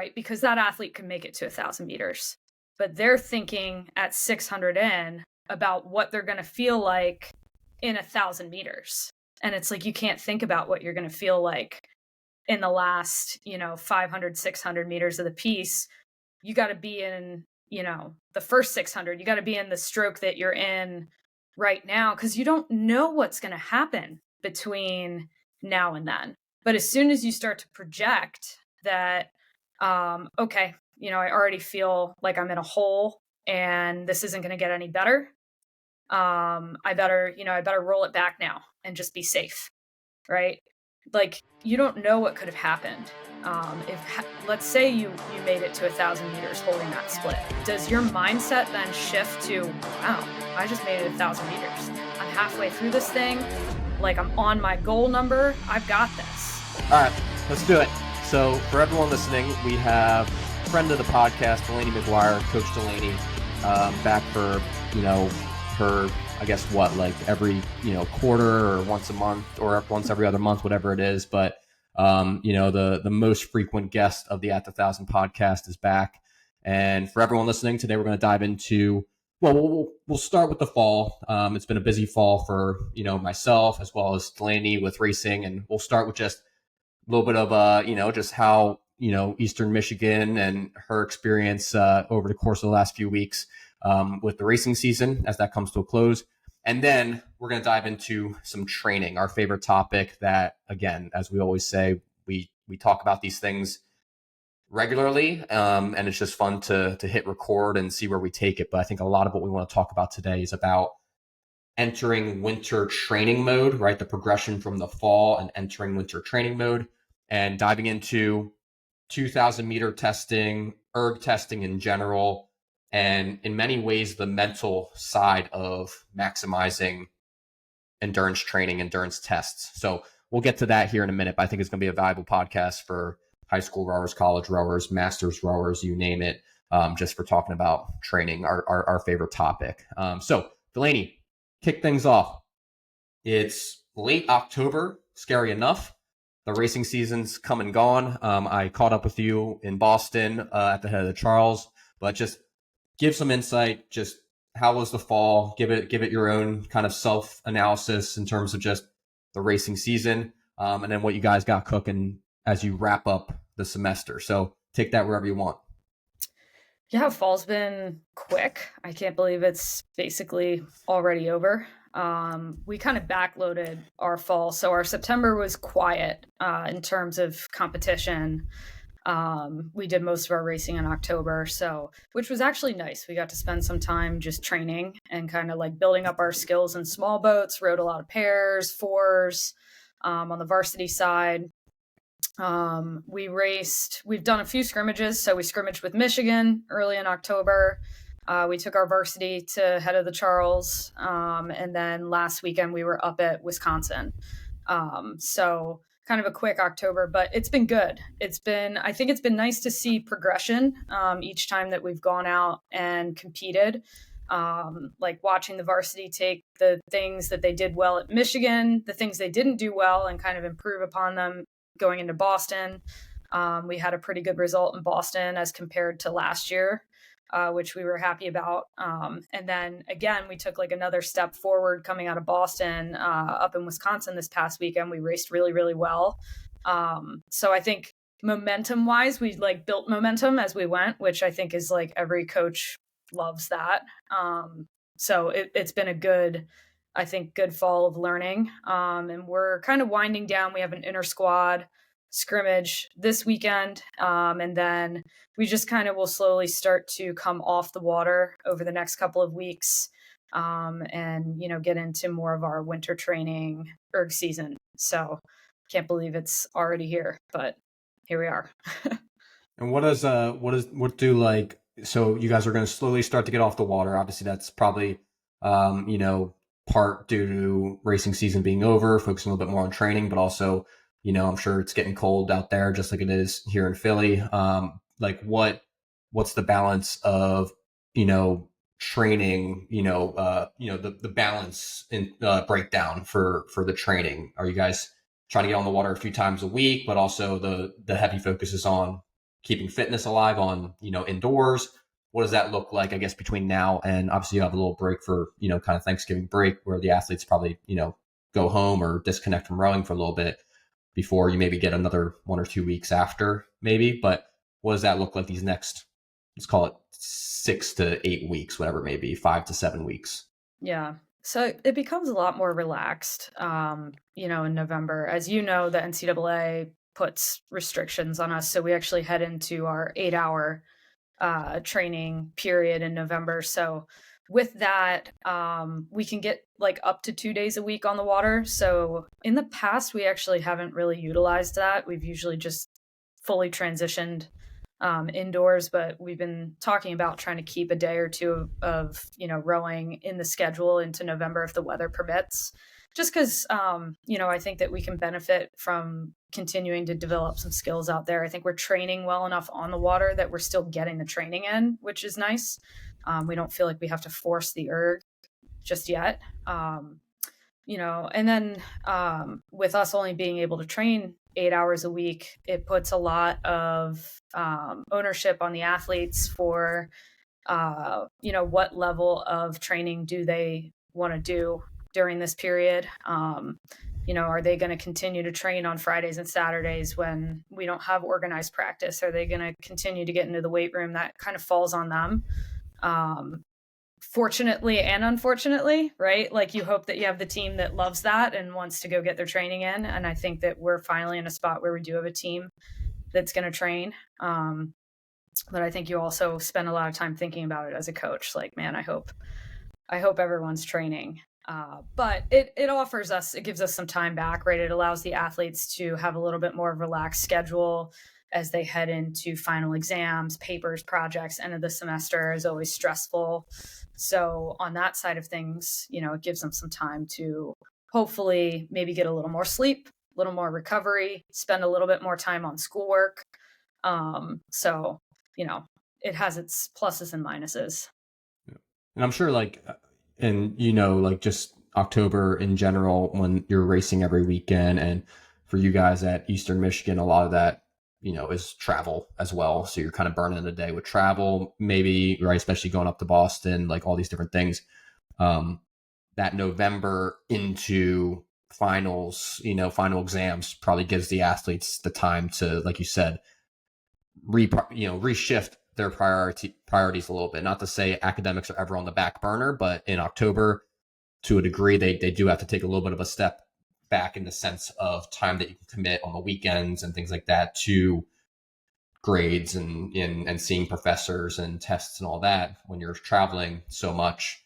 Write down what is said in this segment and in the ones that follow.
right? Because that athlete can make it to 1,000 meters, but they're thinking at 600 in about what they're going to feel like in 1,000 meters. And it's like, you can't think about what you're going to feel like in the last, 500, 600 meters of the piece. You got to be in, the first 600, you got to be in the stroke that you're in right now, because you don't know what's going to happen between now and then. But as soon as you start to project that, okay, I already feel like I'm in a hole and this isn't going to get any better. I better roll it back now and just be safe. Right. Like, you don't know what could have happened. Let's say you made it to 1,000 meters holding that split. Does your mindset then shift to, wow, I just made it 1,000 meters. I'm halfway through this thing. Like, I'm on my goal number. I've got this. All right, let's do it. So for everyone listening, we have friend of the podcast, Delaney McGuire, Coach Delaney, back for, her, I guess like every, quarter or once a month or once every other month, whatever it is. But, the most frequent guest of the At the 1,000 podcast is back. And for everyone listening today, we're going to dive into, we'll start with the fall. It's been a busy fall for, myself as well as Delaney with racing. And we'll start with just a little bit of, just how, Eastern Michigan and her experience over the course of the last few weeks with the racing season as that comes to a close. And then we're going to dive into some training, our favorite topic that, again, as we always say, we talk about these things regularly, and it's just fun to hit record and see where we take it. But I think a lot of what we want to talk about today is about entering winter training mode, right? The progression from the fall and entering winter training mode, and diving into 2,000 meter testing, erg testing in general, and in many ways, the mental side of maximizing endurance training, endurance tests. So we'll get to that here in a minute, but I think it's going to be a valuable podcast for high school rowers, college rowers, masters rowers, you name it, just for talking about training, our favorite topic. So Delaney, kick things off. It's late October, scary enough. The racing season's come and gone. I caught up with you in Boston at the head of the Charles, but just give some insight. Just how was the fall? Give it your own kind of self-analysis in terms of just the racing season, and then what you guys got cooking as you wrap up the semester. So take that wherever you want. Yeah, fall's been quick. I can't believe it's basically already over. We kind of backloaded our fall. So our September was quiet in terms of competition. We did most of our racing in October, which was actually nice. We got to spend some time just training and kind of like building up our skills in small boats, rode a lot of pairs, fours, on the varsity side. We've done a few scrimmages. So we scrimmaged with Michigan early in October. We took our varsity to head of the Charles. And then last weekend we were up at Wisconsin. So kind of a quick October, but it's been good. I think it's been nice to see progression each time that we've gone out and competed. Like watching the varsity take the things that they did well at Michigan, the things they didn't do well, and kind of improve upon them going into Boston. We had a pretty good result in Boston as compared to last year, which we were happy about. And then again, we took like another step forward coming out of Boston, up in Wisconsin this past weekend. We raced really, really well. So I think momentum wise, we like built momentum as we went, which I think is like every coach loves that. So it's been a good fall of learning. And we're kind of winding down. We have an inter squad scrimmage this weekend. And then we just kind of will slowly start to come off the water over the next couple of weeks. And, get into more of our winter training erg season. So can't believe it's already here, but here we are. And so you guys are going to slowly start to get off the water. Obviously that's probably, part due to racing season being over, focusing a little bit more on training, but also, I'm sure it's getting cold out there just like it is here in Philly. What's the balance of, training, the balance in breakdown for the training? Are you guys trying to get on the water a few times a week, but also the heavy focus is on keeping fitness alive on, indoors? What does that look like, I guess, between now and obviously you have a little break for, kind of Thanksgiving break where the athletes probably, go home or disconnect from rowing for a little bit before you maybe get another 1 or 2 weeks after maybe. But what does that look like these next, let's call it 6 to 8 weeks, whatever it may be, 5 to 7 weeks? Yeah. So it becomes a lot more relaxed, in November. As you know, the NCAA puts restrictions on us. So we actually head into our 8 hour training period in November. So with that, we can get like up to 2 days a week on the water. So in the past, we actually haven't really utilized that. We've usually just fully transitioned indoors, but we've been talking about trying to keep a day or two of rowing in the schedule into November if the weather permits. Just because I think that we can benefit from continuing to develop some skills out there. I think we're training well enough on the water that we're still getting the training in, which is nice. We don't feel like we have to force the erg just yet. And then with us only being able to train 8 hours a week, it puts a lot of ownership on the athletes for, what level of training do they want to do during this period? Are they going to continue to train on Fridays and Saturdays when we don't have organized practice? Are they going to continue to get into the weight room? That kind of falls on them. Fortunately and unfortunately, right? Like you hope that you have the team that loves that and wants to go get their training in. And I think that we're finally in a spot where we do have a team that's going to train. But I think you also spend a lot of time thinking about it as a coach. Like, man, I hope everyone's training. But it gives us some time back, right? It allows the athletes to have a little bit more relaxed schedule as they head into final exams, papers, projects. End of the semester is always stressful. So on that side of things, it gives them some time to hopefully maybe get a little more sleep, a little more recovery, spend a little bit more time on schoolwork. It has its pluses and minuses. And I'm sure just October in general, when you're racing every weekend, and for you guys at Eastern Michigan, a lot of that, is travel as well. So you're kind of burning the day with travel, maybe, right? Especially going up to Boston, like all these different things. That November into finals, final exams probably gives the athletes the time to, like you said, reshift their priorities a little bit. Not to say academics are ever on the back burner, but in October, to a degree, they do have to take a little bit of a step back in the sense of time that you can commit on the weekends and things like that to grades and seeing professors and tests and all that when you're traveling so much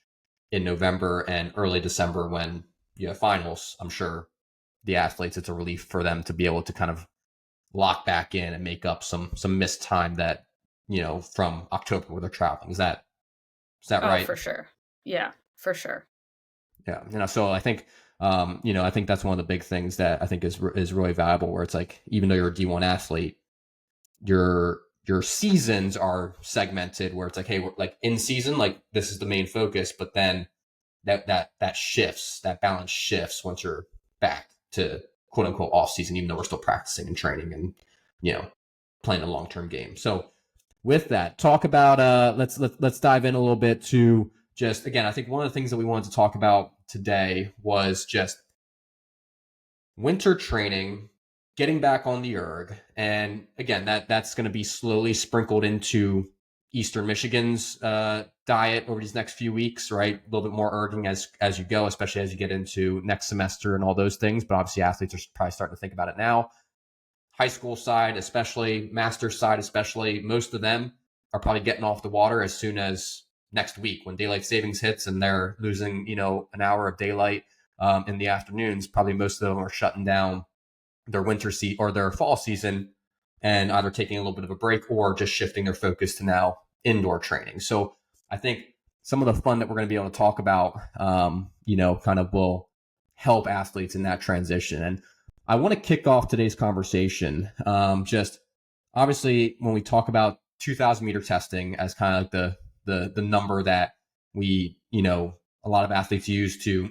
in November and early December when you have finals. I'm sure the athletes, it's a relief for them to be able to kind of lock back in and make up some missed time that, from October where they're traveling. Is that right? For sure. Yeah, for sure. Yeah. So I think, I think that's one of the big things that I think is really valuable, where it's like, even though you're a D1 athlete, your seasons are segmented where it's like, hey, we're like in season, like this is the main focus, but then that shifts, that balance shifts once you're back to quote unquote off season, even though we're still practicing and training and, playing a long-term game. So with that, talk about, let's dive in a little bit to just, again, I think one of the things that we wanted to talk about today was just winter training, getting back on the erg. And again, that's going to be slowly sprinkled into Eastern Michigan's diet over these next few weeks, right? A little bit more erging as you go, especially as you get into next semester and all those things. But obviously athletes are probably starting to think about it now. High school side, especially, master's side, especially, most of them are probably getting off the water as soon as next week when daylight savings hits and they're losing, an hour of daylight in the afternoons. Probably most of them are shutting down their winter season or their fall season and either taking a little bit of a break or just shifting their focus to now indoor training. So I think some of the fun that we're going to be able to talk about, kind of will help athletes in that transition. And I want to kick off today's conversation. Just obviously when we talk about 2,000 meter testing as kind of like the number that we, a lot of athletes use to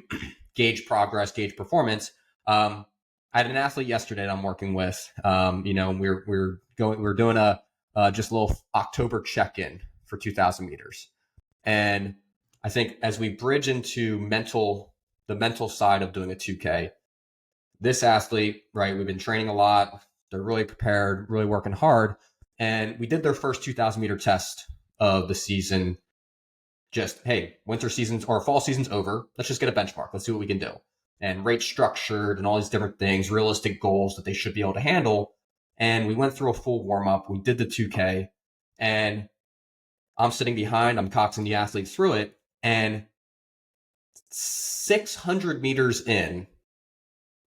gauge progress, gauge performance. I had an athlete yesterday that I'm working with. We're doing a just a little October check-in for 2,000 meters. And I think as we bridge into the mental side of doing a 2K, this athlete, right, we've been training a lot. They're really prepared, really working hard. And we did their first 2,000 meter test of the season. Just, hey, winter season's or fall season's over. Let's just get a benchmark. Let's see what we can do. And rate structured and all these different things, realistic goals that they should be able to handle. And we went through a full warm up. We did the 2K, and I'm sitting behind. I'm coxing the athlete through it. And 600 meters in,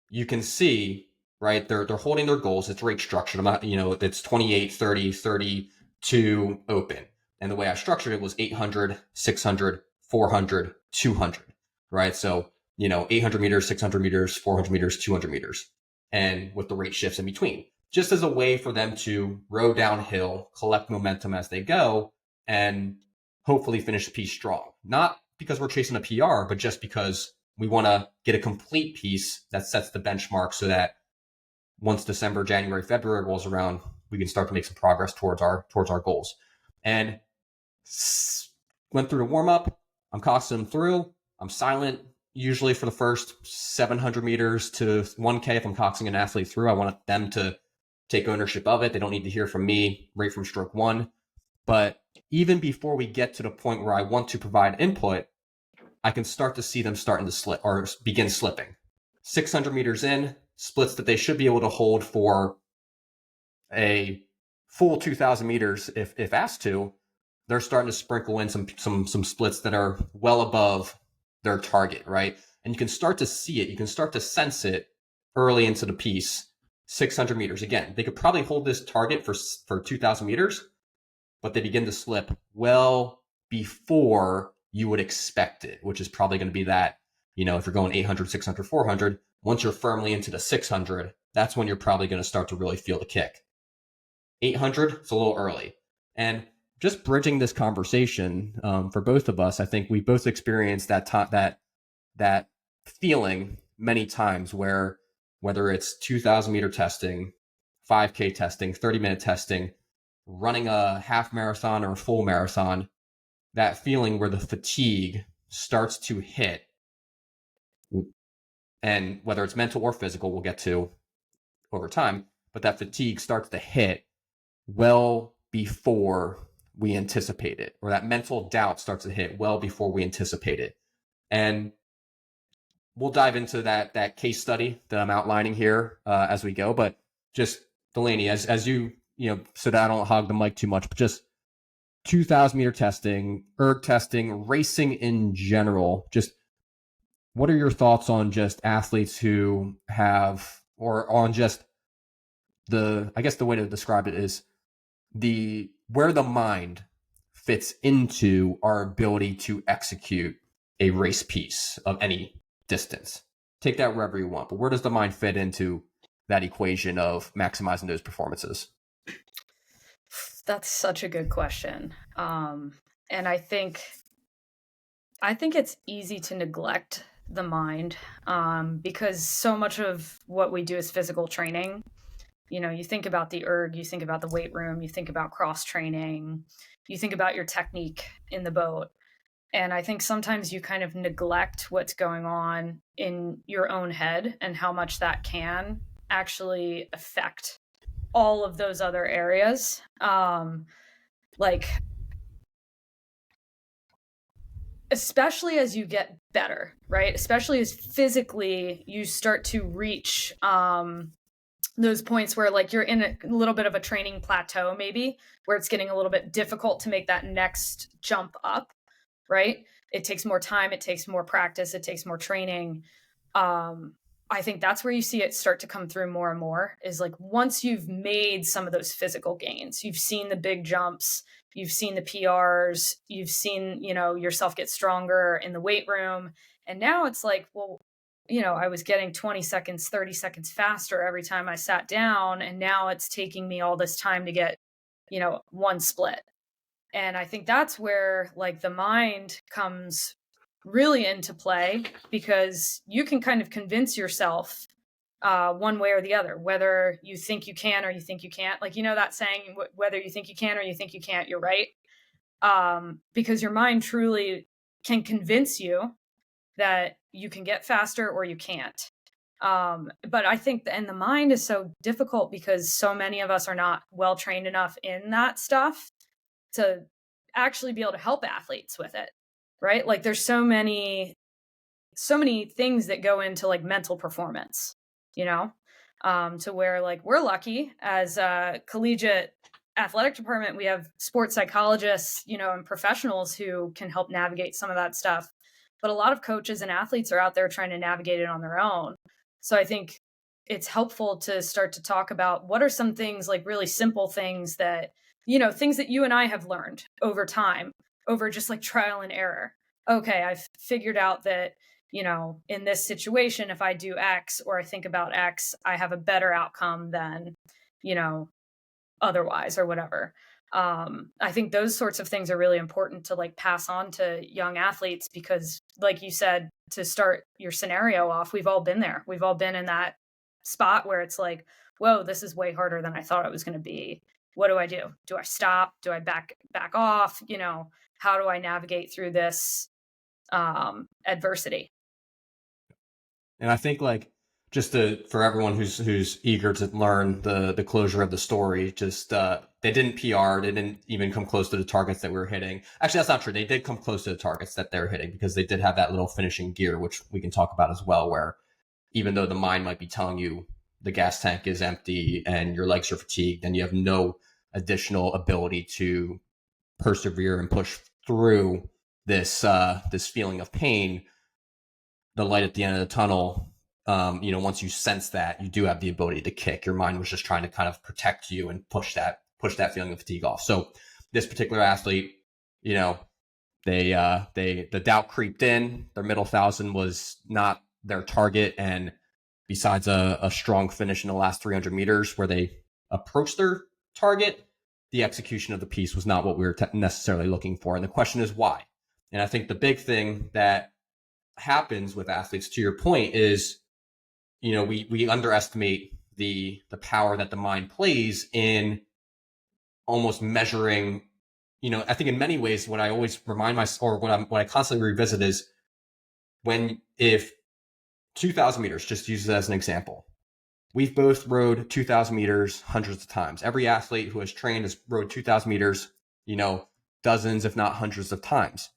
you can see, right, they're holding their goals. It's rate structured. I'm not, it's 28, 30, 32 open. And the way I structured it was 800, 600, 400, 200, right? So, 800 meters, 600 meters, 400 meters, 200 meters, and with the rate shifts in between, just as a way for them to row downhill, collect momentum as they go, and hopefully finish the piece strong. Not because we're chasing a PR, but just because we want to get a complete piece that sets the benchmark so that once December, January, February rolls around, we can start to make some progress towards our goals. And went through the warm up. I'm coxing them through. I'm silent usually for the first 700 meters to 1K. If I'm coxing an athlete through, I want them to take ownership of it. They don't need to hear from me right from stroke one. But even before we get to the point where I want to provide input, I can start to see them starting to slip or begin slipping. 600 meters in, splits that they should be able to hold for a full 2,000 meters if asked to. They're starting to sprinkle in some splits that are well above their target, right? And you can start to see it. You can start to sense it early into the piece. 600 meters. Again, they could probably hold this target for 2,000 meters, but they begin to slip well before you would expect it, which is probably going to be that, if you're going 800, 600, 400, once you're firmly into the 600, that's when you're probably going to start to really feel the kick. 800, it's a little early. And just bridging this conversation for both of us, I think we both experienced that feeling many times where whether it's 2,000 meter testing, 5K testing, 30-minute testing, running a half marathon or a full marathon, that feeling where the fatigue starts to hit, and whether it's mental or physical, we'll get to over time, but that fatigue starts to hit well before we anticipate it, or that mental doubt starts to hit well before we anticipate it. And we'll dive into that case study that I'm outlining here as we go. But just Delaney, as you so that I don't hog the mic too much, but just 2,000 meter testing, erg testing, racing in general, just what are your thoughts on just athletes who have, or on just I guess the way to describe it is where the mind fits into our ability to execute a race piece of any distance. Take that wherever you want, but where does the mind fit into that equation of maximizing those performances? That's such a good question. And I think it's easy to neglect the mind because so much of what we do is physical training. You think about the erg, you think about the weight room, you think about cross training, you think about your technique in the boat. And I think sometimes you kind of neglect what's going on in your own head and how much that can actually affect all of those other areas. Especially as you get better, right? Especially as physically you start to reach those points where you're in a little bit of a training plateau, maybe where it's getting a little bit difficult to make that next jump up, right? It takes more time. It takes more practice. It takes more training. I think that's where you see it start to come through more and more is once you've made some of those physical gains, you've seen the big jumps, you've seen the PRs, you've seen, yourself get stronger in the weight room. And now it's I was getting 20 seconds, 30 seconds faster every time I sat down. And now it's taking me all this time to get, one split. And I think that's where the mind comes really into play because you can kind of convince yourself one way or the other, whether you think you can or you think you can't. Like, that saying, whether you think you can or you think you can't, you're right. Because your mind truly can convince you that you can get faster or you can't. But I think, and the mind is so difficult because so many of us are not well trained enough in that stuff to actually be able to help athletes with it, right? Like there's so many things that go into like mental performance, to where like we're lucky as a collegiate athletic department, we have sports psychologists, and professionals who can help navigate some of that stuff. But a lot of coaches and athletes are out there trying to navigate it on their own. So I think it's helpful to start to talk about what are some things, like really simple things that, things that you and I have learned over time, over just like trial and error. Okay, I've figured out that, in this situation, if I do X or I think about X, I have a better outcome than, otherwise or whatever. I think those sorts of things are really important to like pass on to young athletes because, like you said, to start your scenario off, we've all been there. We've all been in that spot where it's like, whoa, this is way harder than I thought it was going to be. What do I do? Do I stop? Do I back off? How do I navigate through this adversity? And I think like just for everyone who's eager to learn the closure of the story, just they didn't PR, they didn't even come close to the targets that we were hitting. Actually, that's not true. They did come close to the targets that they were hitting because they did have that little finishing gear, which we can talk about as well, where even though the mind might be telling you the gas tank is empty and your legs are fatigued and you have no additional ability to persevere and push through this feeling of pain, the light at the end of the tunnel, once you sense that, you do have the ability to kick. Your mind was just trying to kind of protect you and push that feeling of fatigue off. So this particular athlete, the doubt creeped in. Their middle 1,000 was not their target, and besides a strong finish in the last 300 meters where they approached their target, the execution of the piece was not what we were necessarily looking for. And the question is why? And I think the big thing that happens with athletes, to your point, is we underestimate the power that the mind plays in almost measuring. I think in many ways, what I always remind myself, or what I constantly revisit, is if 2,000 meters, just use it as an example. We've both rode 2,000 meters hundreds of times. Every athlete who has trained has rode 2,000 meters, dozens, if not hundreds of times.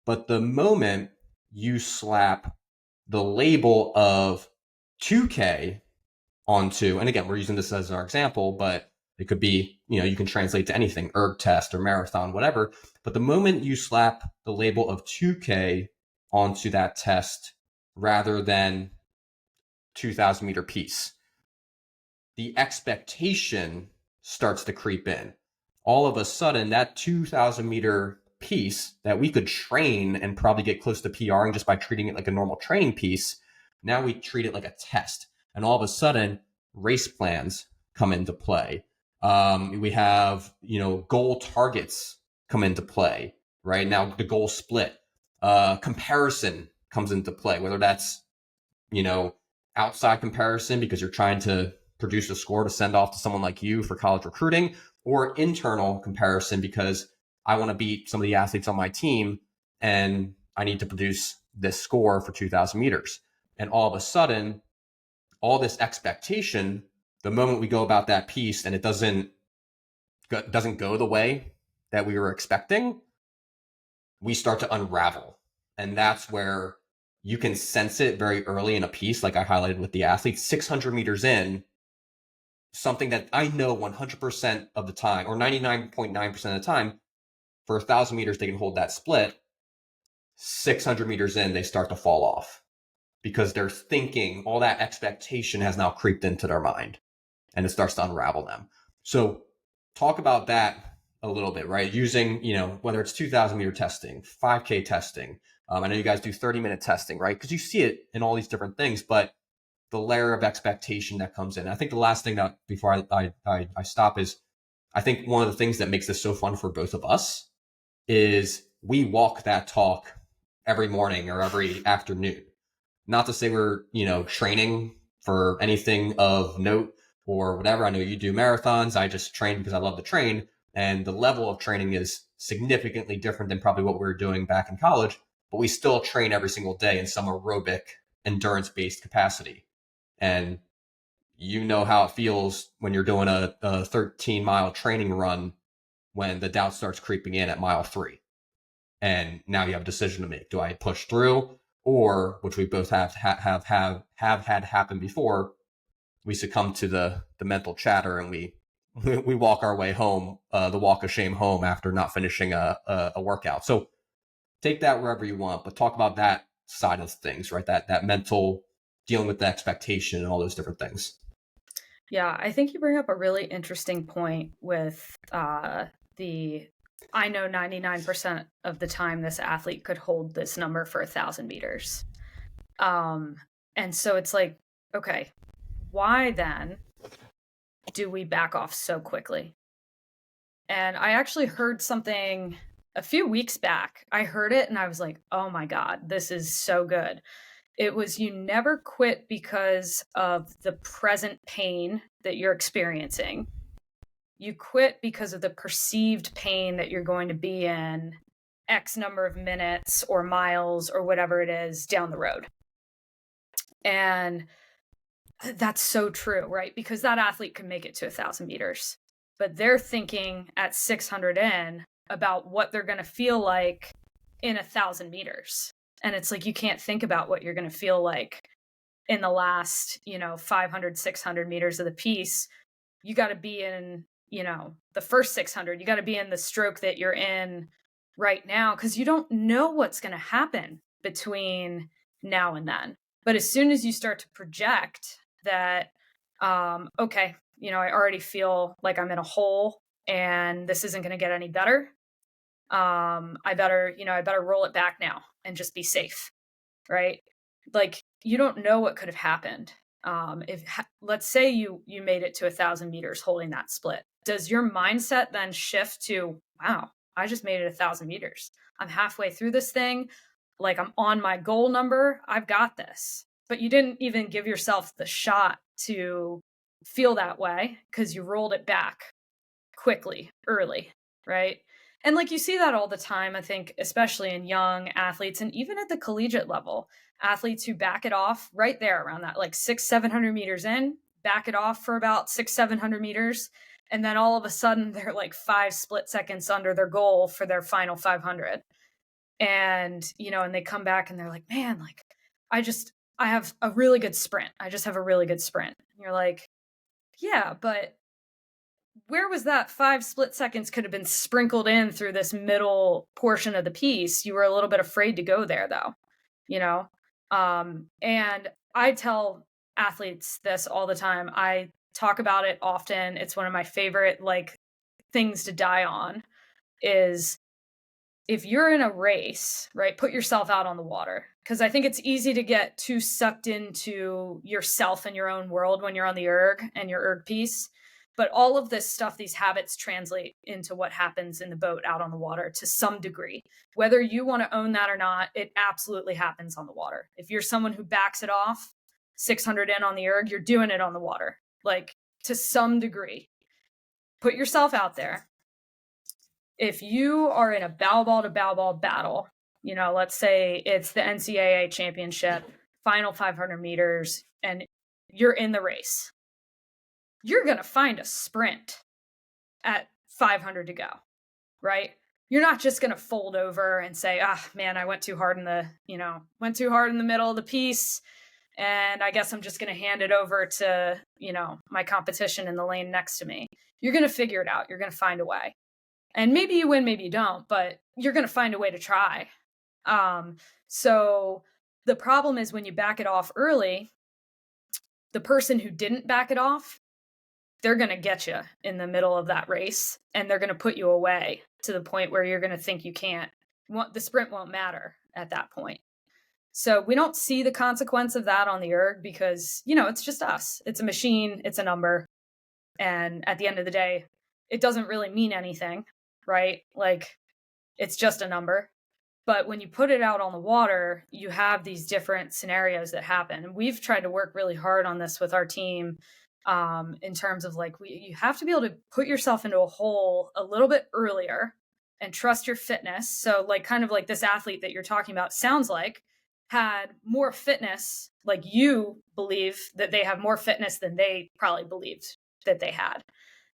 But the moment you slap the label of 2K onto, and again, we're using this as our example, but it could be, you can translate to anything, erg test or marathon, whatever. But the moment you slap the label of 2K onto that test rather than 2,000 meter piece, the expectation starts to creep in. All of a sudden, that 2,000 meter piece that we could train and probably get close to PRing just by treating it like a normal training piece, now we treat it like a test. And all of a sudden, race plans come into play. We have, goal targets come into play, right? Now the goal split, comparison comes into play, whether that's, outside comparison because you're trying to produce a score to send off to someone like you for college recruiting, or internal comparison because I want to beat some of the athletes on my team and I need to produce this score for 2,000 meters. And all of a sudden, all this expectation, the moment we go about that piece and it doesn't go the way that we were expecting, we start to unravel. And that's where you can sense it very early in a piece, like I highlighted with the athletes, 600 meters in, something that I know 100% of the time, or 99.9% of the time, for 1,000 meters, they can hold that split. 600 meters in, they start to fall off because they're thinking all that expectation has now creeped into their mind and it starts to unravel them. So talk about that a little bit, right? Using, whether it's 2,000 meter testing, 5K testing. I know you guys do 30-minute testing, right? Because you see it in all these different things, but the layer of expectation that comes in. I think the last thing that before I stop is, I think one of the things that makes this so fun for both of us is we walk that talk every morning or every afternoon. Not to say we're, training for anything of note or whatever. I know you do marathons. I just train because I love to train. And the level of training is significantly different than probably what we were doing back in college, but we still train every single day in some aerobic endurance-based capacity. And you know how it feels when you're doing a 13-mile training run when the doubt starts creeping in at mile 3. And now you have a decision to make. Do I push through, or, which we both have had happen before, we succumb to the mental chatter and we walk our way home, the walk of shame home after not finishing a workout. So take that wherever you want, but talk about that side of things, right? That mental, dealing with the expectation and all those different things. Yeah, I think you bring up a really interesting point with I know 99% of the time this athlete could hold this number for 1,000 meters. And so it's like, okay, why then do we back off so quickly? And I actually heard something a few weeks back. I heard it and I was like, oh my God, this is so good. It was, you never quit because of the present pain that you're experiencing. You quit because of the perceived pain that you're going to be in X number of minutes or miles or whatever it is down the road. And that's so true, right? Because that athlete can make it to 1,000 meters, but they're thinking at 600 in about what they're going to feel like in 1,000 meters. And it's like, you can't think about what you're going to feel like in the last, 500, 600 meters of the piece. You got to be in, the first 600. You got to be in the stroke that you're in right now, because you don't know what's going to happen between now and then. But as soon as you start to project that, okay, I already feel like I'm in a hole and this isn't going to get any better. I better roll it back now and just be safe. Right. Like, you don't know what could have happened. Let's say you made it to 1,000 meters holding that split. Does your mindset then shift to, wow, I just made it 1,000 meters. I'm halfway through this thing. Like, I'm on my goal number. I've got this. But you didn't even give yourself the shot to feel that way because you rolled it back quickly, early, right? And like, you see that all the time, I think, especially in young athletes and even at the collegiate level, athletes who back it off right there around that, like 700 meters in, back it off for about 700 meters. And then all of a sudden they're like 5 split seconds under their goal for their final 500. And, and they come back and they're like, man, like, I have a really good sprint. I just have a really good sprint. And you're like, yeah, but where was that 5 split seconds could have been sprinkled in through this middle portion of the piece? You were a little bit afraid to go there though, and I tell athletes this all the time. I talk about it often. It's one of my favorite, like, things to die on is, if you're in a race, right, put yourself out on the water. Because I think it's easy to get too sucked into yourself and your own world when you're on the erg and your erg piece. But all of this stuff, these habits translate into what happens in the boat out on the water to some degree. Whether you want to own that or not, it absolutely happens on the water. If you're someone who backs it off 600 in on the erg, you're doing it on the water, like, to some degree. Put yourself out there. If you are in a bow ball to bow ball battle, let's say it's the NCAA championship, final 500 meters, and you're in the race, you're going to find a sprint at 500 to go, right? You're not just going to fold over and say, man, I went too hard in the middle of the piece, and I guess I'm just going to hand it over to, my competition in the lane next to me. You're going to figure it out. You're going to find a way. And maybe you win, maybe you don't, but you're going to find a way to try. So the problem is, when you back it off early, the person who didn't back it off, they're going to get you in the middle of that race, and they're going to put you away to the point where you're going to think you can't. The sprint won't matter at that point. So we don't see the consequence of that on the erg because, it's just us. It's a machine. It's a number. And at the end of the day, it doesn't really mean anything, right? Like, it's just a number. But when you put it out on the water, you have these different scenarios that happen. And we've tried to work really hard on this with our team, in terms of like, you have to be able to put yourself into a hole a little bit earlier and trust your fitness. So like, kind of like this athlete that you're talking about sounds like had more fitness, like you believe that they have more fitness than they probably believed that they had.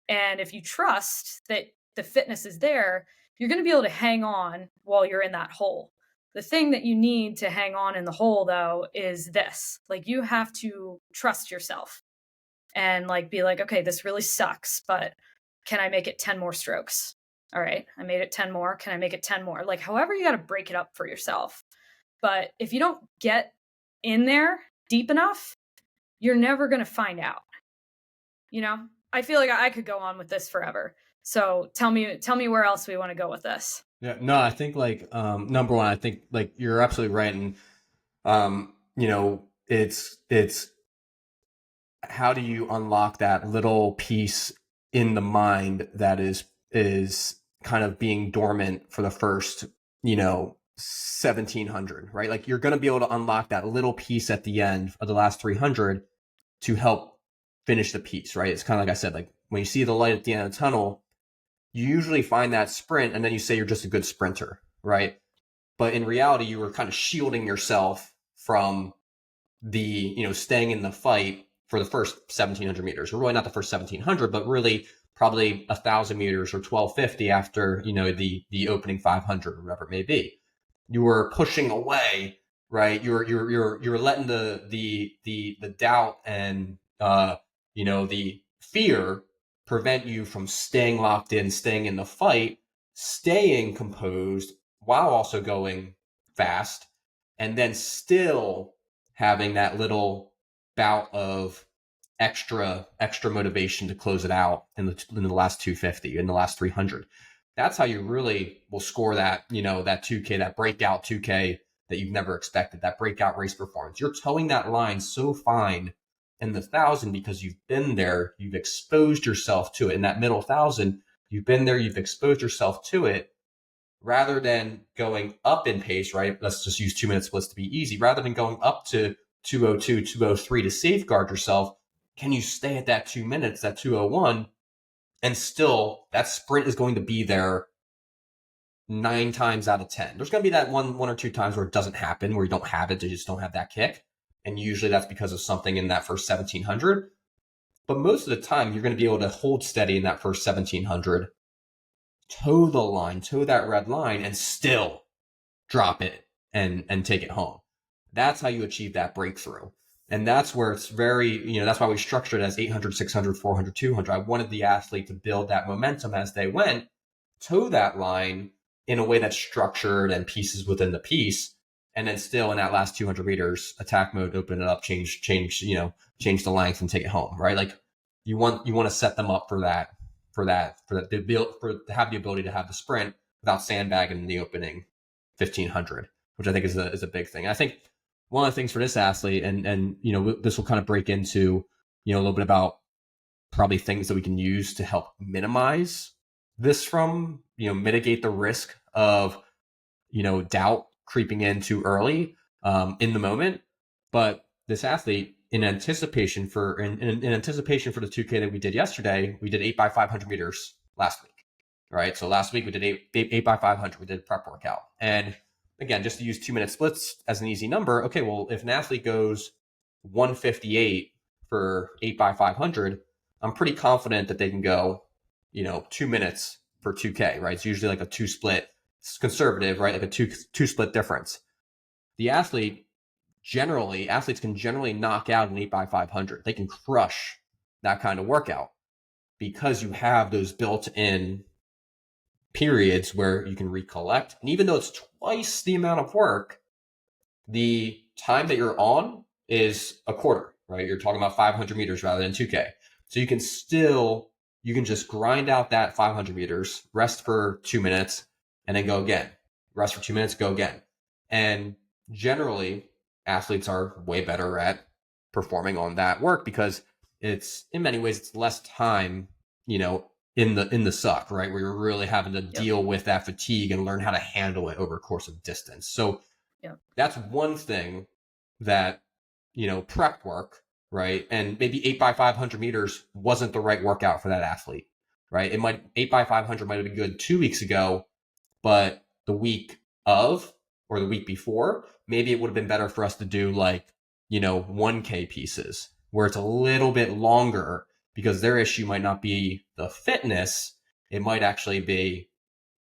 And if you trust that the fitness is there, you're going to be able to hang on while you're in that hole. The thing that you need to hang on in the hole, though, is this. Like, you have to trust yourself and like be like, okay, this really sucks, but can I make it 10 more strokes? All right, I made it 10 more. Can I make it 10 more? Like, however, you got to break it up for yourself. But if you don't get in there deep enough, you're never going to find out. You know, I feel like I could go on with this forever. So tell me where else we want to go with this. Yeah, no, I think like number one, I think like you're absolutely right, and you know, it's how do you unlock that little piece in the mind that is kind of being dormant for the first, 1700, right? Like you're going to be able to unlock that little piece at the end of the last 300 to help finish the piece, right? It's kind of like I said, like when you see the light at the end of the tunnel, you usually find that sprint and then you say you're just a good sprinter, right? But in reality, you were kind of shielding yourself from the, staying in the fight for the first 1700 meters, or really not the first 1700, but really probably 1,000 meters or 1250 after, the opening 500 or whatever it may be. You were pushing away, right? You're letting the doubt and, the fear prevent you from staying locked in, staying in the fight, staying composed while also going fast, and then still having that little bout of extra motivation to close it out in the last 250, in the last 300. That's how you really will score that, that 2K, that breakout 2K that you've never expected, that breakout race performance. You're towing that line so fine in the 1,000 because you've been there, you've exposed yourself to it. In that middle 1,000, you've been there, you've exposed yourself to it, rather than going up in pace, right? Let's just use 2 minute splits to be easy. Rather than going up to 202, 203 to safeguard yourself, can you stay at that 2 minutes, that 201, and still that sprint is going to be there 9 times out of 10. There's going to be that one or two times where it doesn't happen, where you don't have it, you just don't have that kick. And usually that's because of something in that first 1700. But most of the time, you're going to be able to hold steady in that first 1700, toe the line, toe that red line, and still drop it and take it home. That's how you achieve that breakthrough. And that's where it's very, that's why we structured it as 800, 600, 400, 200. I wanted the athlete to build that momentum as they went, toe that line in a way that's structured and pieces within the piece. And then still in that last 200 meters, attack mode, open it up, change the length and take it home, right? Like you want to set them up for that, to have the ability to have the sprint without sandbagging in the opening 1500, which I think is a big thing. I think one of the things for this athlete, and this will kind of break into, a little bit about probably things that we can use to help minimize this from, mitigate the risk of, doubt creeping in too early in the moment. But this athlete, in anticipation for the 2K that we did yesterday, we did 8x500 meters last week, right? So last week we did 8x500. We did a prep workout. And again, just to use 2 minute splits as an easy number. Okay, well, if an athlete goes 158 for 8x500, I'm pretty confident that they can go, 2 minutes for 2K, right? It's usually like a 2 split. It's conservative, right? Like a two split difference. The athletes can generally knock out an 8x500. They can crush that kind of workout because you have those built-in periods where you can recollect. And even though it's twice the amount of work, the time that you're on is a quarter, right? You're talking about 500 meters rather than 2K. So you can just grind out that 500 meters, rest for 2 minutes, and then go again. Rest for 2 minutes, go again. And generally, athletes are way better at performing on that work because in many ways, it's less time, in the suck, right? Where you're really having to Yep. deal with that fatigue and learn how to handle it over a course of distance. So Yep. that's one thing that, prep work, right? And maybe 8x500 meters wasn't the right workout for that athlete, right? 8x500 might have been good 2 weeks ago, but the week of or the week before, maybe it would have been better for us to do like, 1K pieces where it's a little bit longer, because their issue might not be the fitness. It might actually be,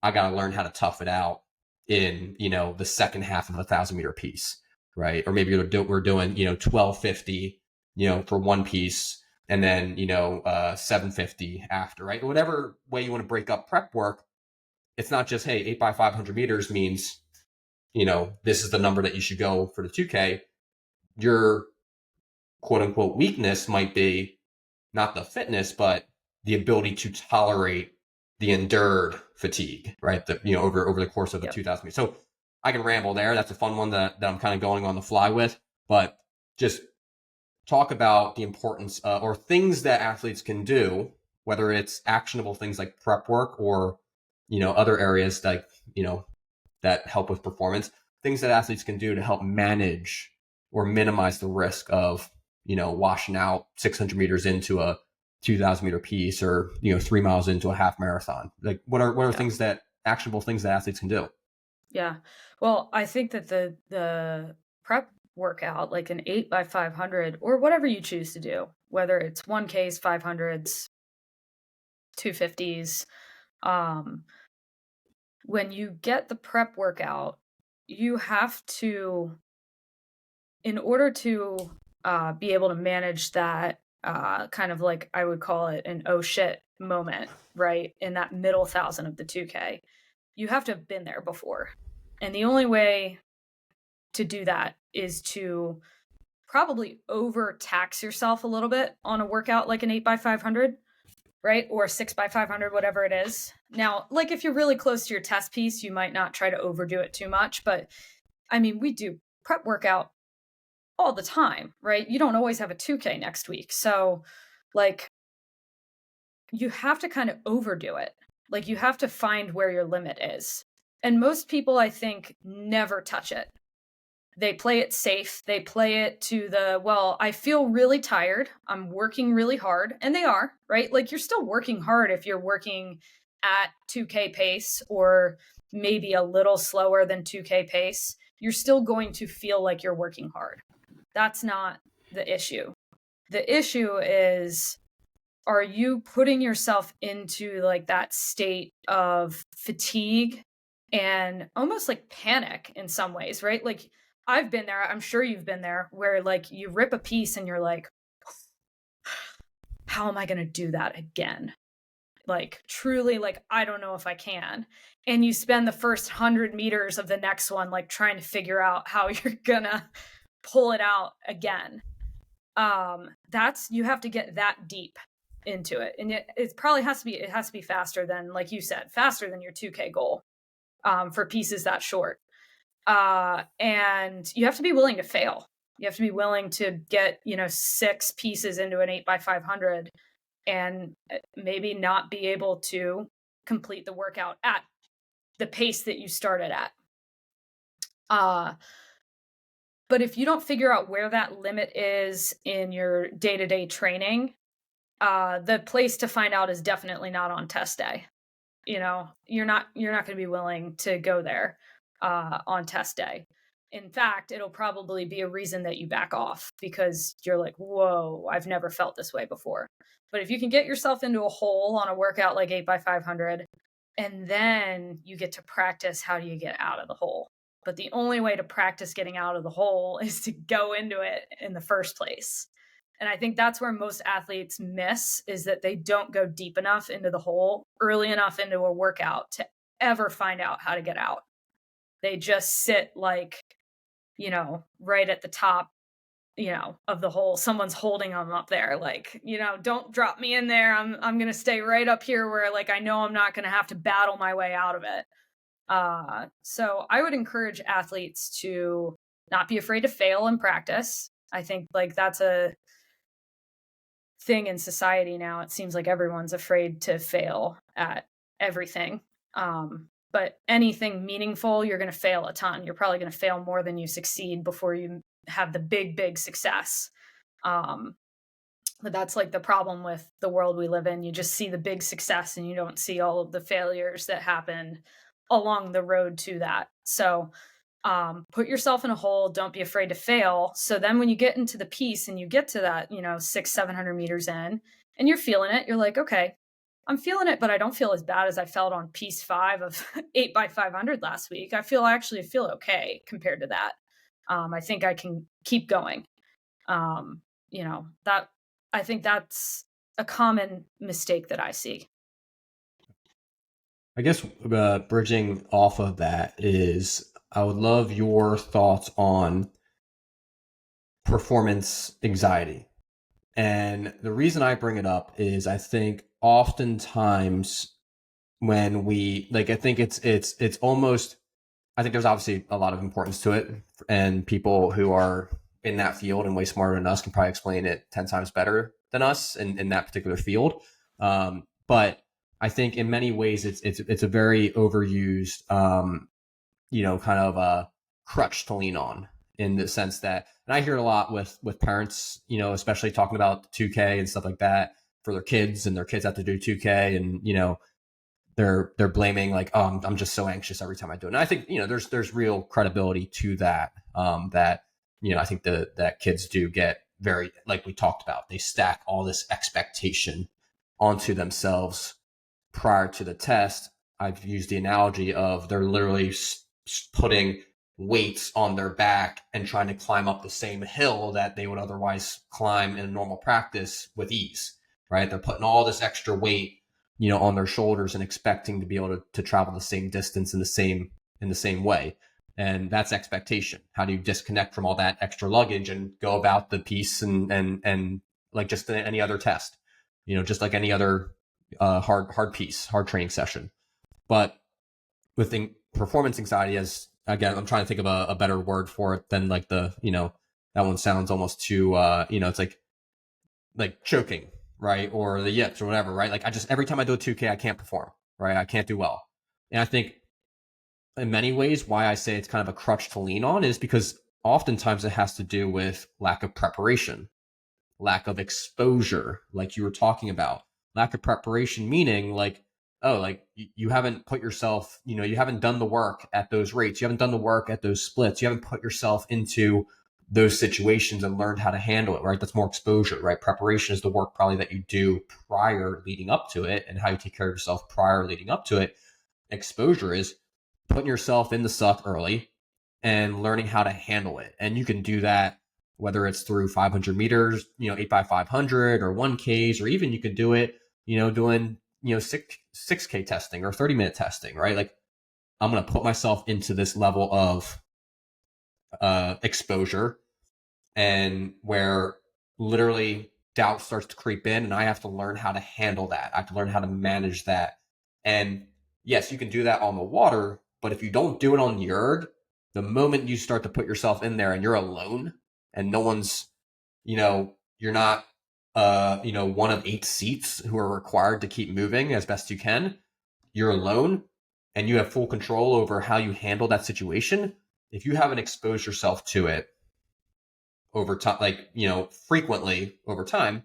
I got to learn how to tough it out in, the second half of a 1,000 meter piece, right? Or maybe we're doing, 1250, for one piece, and then, 750 after, right? Whatever way you want to break up prep work, it's not just, hey, 8x500 meters means, this is the number that you should go for the 2K. Your quote unquote weakness might be not the fitness, but the ability to tolerate the endured fatigue, right? Over the course of the 2,000 meters. So I can ramble there. That's a fun one that I'm kind of going on the fly with, but just talk about the importance or things that athletes can do, whether it's actionable things like prep work or, other areas like, that help with performance, things that athletes can do to help manage or minimize the risk of, washing out 600 meters into a 2,000 meter piece, or 3 miles into a half marathon. Like what are things that actionable things that athletes can do? Yeah. Well, I think that the prep workout, like an 8x500 or whatever you choose to do, whether it's 1Ks, 500s, 250s, when you get the prep workout, you have to, in order to be able to manage that kind of like, I would call it an oh shit moment, right? In that middle 1,000 of the 2K, you have to have been there before. And the only way to do that is to probably overtax yourself a little bit on a workout like an 8x500, right? Or 6x500, whatever it is. Now, like if you're really close to your test piece, you might not try to overdo it too much. But I mean, we do prep workout all the time, right? You don't always have a 2K next week. So, like, you have to kind of overdo it. Like, you have to find where your limit is. And most people, I think, never touch it. They play it safe. They play it to well, I feel really tired. I'm working really hard. And they are, right? Like, you're still working hard if you're working at 2K pace or maybe a little slower than 2K pace. You're still going to feel like you're working hard. That's not the issue. The issue is, are you putting yourself into like that state of fatigue and almost like panic in some ways, right? Like I've been there. I'm sure you've been there where like you rip a piece and you're like, how am I going to do that again? Like truly, like, I don't know if I can. And you spend the first 100 meters of the next one, like trying to figure out how you're going to pull it out again. You have to get that deep into it. And it probably has to be faster than, like you said, faster than your 2K goal, for pieces that short. And you have to be willing to fail. You have to be willing to get, 6 pieces into an 8x500 and maybe not be able to complete the workout at the pace that you started at. But if you don't figure out where that limit is in your day-to-day training, the place to find out is definitely not on test day. You're not going to be willing to go there on test day. In fact, it'll probably be a reason that you back off because you're like, whoa, I've never felt this way before. But if you can get yourself into a hole on a workout like 8x500, and then you get to practice how do you get out of the hole. But the only way to practice getting out of the hole is to go into it in the first place. And I think that's where most athletes miss, is that they don't go deep enough into the hole early enough into a workout to ever find out how to get out. They just sit like, right at the top, of the hole. Someone's holding them up there. Like, don't drop me in there. I'm going to stay right up here where like, I know I'm not going to have to battle my way out of it. So I would encourage athletes to not be afraid to fail in practice. I think like that's a thing in society now. It seems like everyone's afraid to fail at everything. But anything meaningful, you're going to fail a ton. You're probably going to fail more than you succeed before you have the big success. But that's like the problem with the world we live in. You just see the big success and you don't see all of the failures that happen along the road to that. So put yourself in a hole. Don't be afraid to fail. So then when you get into the piece and you get to that, 700 meters in and you're feeling it, you're like, okay, I'm feeling it, but I don't feel as bad as I felt on piece 5 of 8x500 last week. I actually feel okay compared to that. I think I can keep going. That I think that's a common mistake that I see. I guess bridging off of that is, I would love your thoughts on performance anxiety. And the reason I bring it up is I think oftentimes when we, like, I think it's almost, I think there's obviously a lot of importance to it, and people who are in that field and way smarter than us can probably explain it 10 times better than us in that particular field. But I think in many ways it's a very overused, kind of a crutch to lean on, in the sense that, and I hear it a lot with parents, especially talking about 2K and stuff like that for their kids, and their kids have to do 2K, and they're blaming, like, oh, I'm just so anxious every time I do it. And I think there's real credibility to that. That I think that kids do get very, like we talked about, they stack all this expectation onto themselves prior to the test. I've used the analogy of they're literally putting weights on their back and trying to climb up the same hill that they would otherwise climb in normal practice with ease, right? They're putting all this extra weight, on their shoulders and expecting to be able to travel the same distance in the same way. And that's expectation. How do you disconnect from all that extra luggage and go about the piece and like just any other test, just like any other hard piece, hard training session. But with performance anxiety, as again, I'm trying to think of a better word for it than like that one sounds almost too, it's like choking, right? Or the yips or whatever, right? Like every time I do a 2K, I can't perform, right? I can't do well. And I think in many ways why I say it's kind of a crutch to lean on is because oftentimes it has to do with lack of preparation, lack of exposure, like you were talking about. Lack of preparation meaning like, oh, like you haven't put yourself, you haven't done the work at those rates. You haven't done the work at those splits. You haven't put yourself into those situations and learned how to handle it, right? That's more exposure, right? Preparation is the work probably that you do prior leading up to it, and how you take care of yourself prior leading up to it. Exposure is putting yourself in the suck early and learning how to handle it. And you can do that whether it's through 500 meters, 8x500 or 1Ks, or even you could do it, doing, 6K testing or 30-minute testing, right? Like I'm going to put myself into this level of exposure, and where literally doubt starts to creep in, and I have to learn how to handle that. I have to learn how to manage that. And yes, you can do that on the water, but if you don't do it on the erg, the moment you start to put yourself in there and you're alone and no one's, you're not, one of 8 seats who are required to keep moving as best you can, you're alone and you have full control over how you handle that situation. If you haven't exposed yourself to it over time, like, frequently over time,